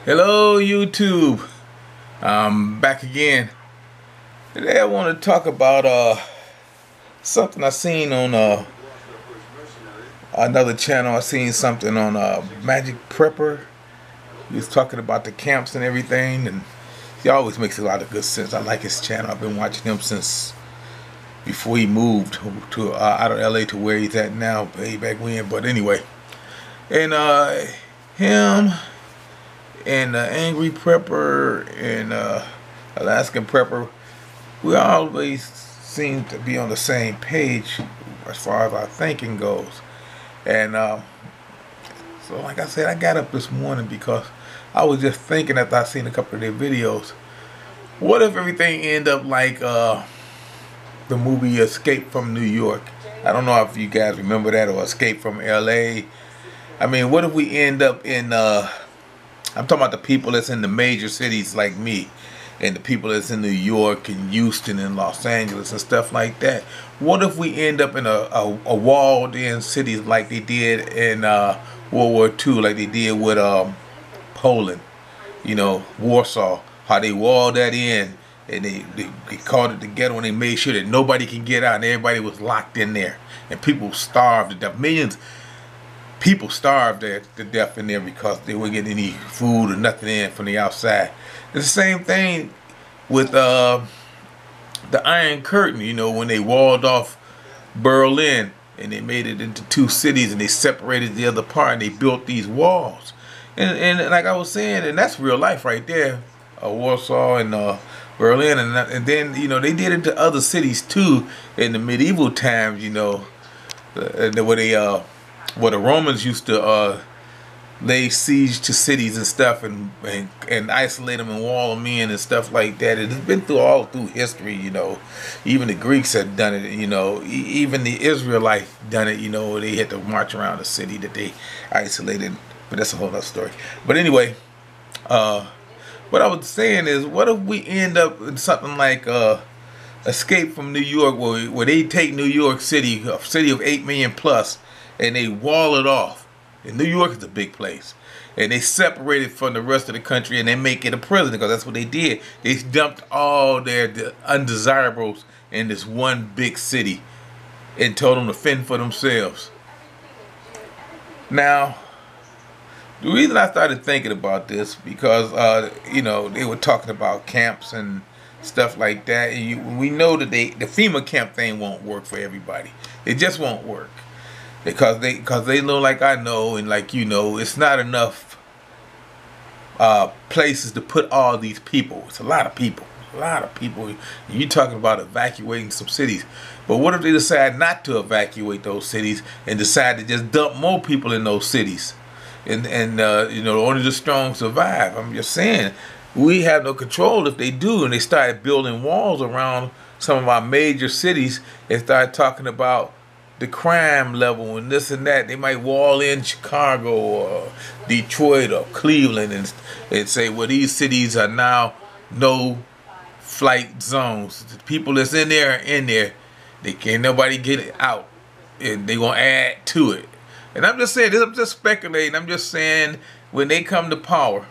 Hello YouTube, I'm back again. Today I want to talk about something I seen on another channel. I seen something on Magic Prepper. He was talking about the camps and everything, and he always makes a lot of good sense. I like his channel. I've been watching him since before he moved to out of LA to where he's at now, way back when. But anyway, and him and Angry Prepper and Alaskan Prepper, we always seem to be on the same page as far as our thinking goes. And so like I said, I got up this morning because I was just thinking after I seen a couple of their videos, what if everything ended up like the movie Escape from New York? I don't know if you guys remember that, or Escape from LA. I mean, what if we end up in I'm talking about the people that's in the major cities like me, and the people that's in New York and Houston and Los Angeles and stuff like that. What if we end up in a walled-in cities like they did in World War II, like they did with Poland, you know, Warsaw, how they walled that in, and they called it the ghetto, and they made sure that nobody can get out, and everybody was locked in there, and people starved to death. Millions people starved to death in there because they weren't getting any food or nothing in from the outside. It's the same thing with the Iron Curtain, you know, when they walled off Berlin and they made it into two cities and they separated the other part and they built these walls. And like I was saying, and that's real life right there, Warsaw and Berlin. And then, you know, they did it to other cities too in the medieval times, you know, where the Romans used to lay siege to cities and stuff and isolate them and wall them in and stuff like that. It's been all through history, you know. Even the Greeks had done it, you know. Even the Israelites done it, you know. They had to march around the city that they isolated. But that's a whole other story. But anyway, what I was saying is, what if we end up in something like Escape from New York, where they take New York City, a city of 8 million plus, and they wall it off. And New York is a big place. And they separate it from the rest of the country and they make it a prison, because that's what they did. They dumped all their undesirables in this one big city and told them to fend for themselves. Now, the reason I started thinking about this, because, you know, they were talking about camps and stuff like that. And we know that the FEMA camp thing won't work for everybody. It just won't work. Because they know, like I know and like you know, it's not enough places to put all these people. It's a lot of people. A lot of people. And you're talking about evacuating some cities. But what if they decide not to evacuate those cities and decide to just dump more people in those cities? And you know, only the strong survive. I'm just saying, we have no control if they do, and they started building walls around some of our major cities and start talking about the crime level and this and that. They might wall in Chicago or Detroit or Cleveland and say, well, these cities are now no flight zones. The people that's in there are in there. They can't nobody get it out, and they gonna add to it. And I'm just saying this, I'm just speculating. I'm just saying, when they come to power,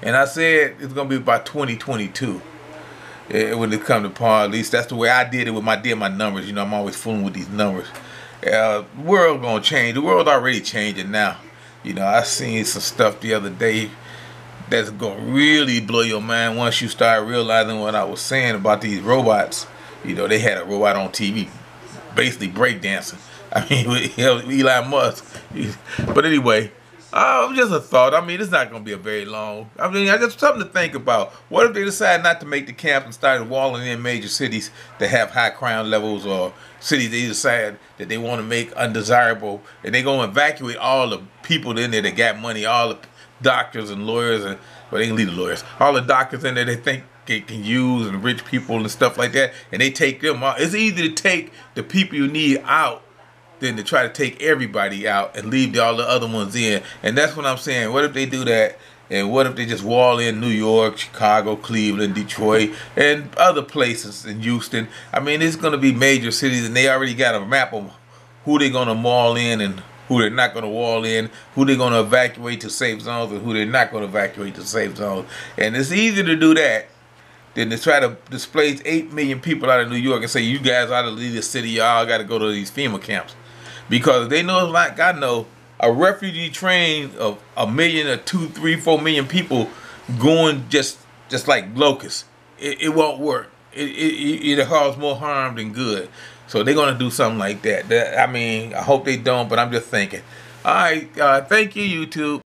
and I said it's gonna be about 2022. When it comes to power, at least that's the way I did it with my numbers. You know, I'm always fooling with these numbers. The world gonna change. The world already changing now. You know, I seen some stuff the other day that's gonna really blow your mind once you start realizing what I was saying about these robots. You know, they had a robot on TV basically breakdancing. I mean, with Elon Musk. But anyway, just a thought. I mean, it's not going to be a very long. I mean, I just something to think about. What if they decide not to make the camps and started walling in major cities that have high crime levels, or cities they decide that they want to make undesirable, and they're going to evacuate all the people in there that got money, all the doctors and lawyers, and well, they can leave the lawyers, all the doctors in there they think they can use, and rich people and stuff like that, and they take them out. It's easy to take the people you need out than to try to take everybody out and leave all the other ones in. And that's what I'm saying. What if they do that? And what if they just wall in New York, Chicago, Cleveland, Detroit, and other places in Houston? I mean, it's going to be major cities, and they already got a map of who they're going to wall in and who they're not going to wall in, who they're going to evacuate to safe zones, and who they're not going to evacuate to safe zones. And it's easier to do that than to try to displace 8 million people out of New York and say, you guys ought to leave the city, y'all got to go to these FEMA camps. Because they know, like I know, a refugee train of 1 million or 2, 3, 4 million people going just like locusts, it won't work. It'll cause more harm than good. So they're going to do something like that. I mean, I hope they don't, but I'm just thinking. All right, thank you, YouTube.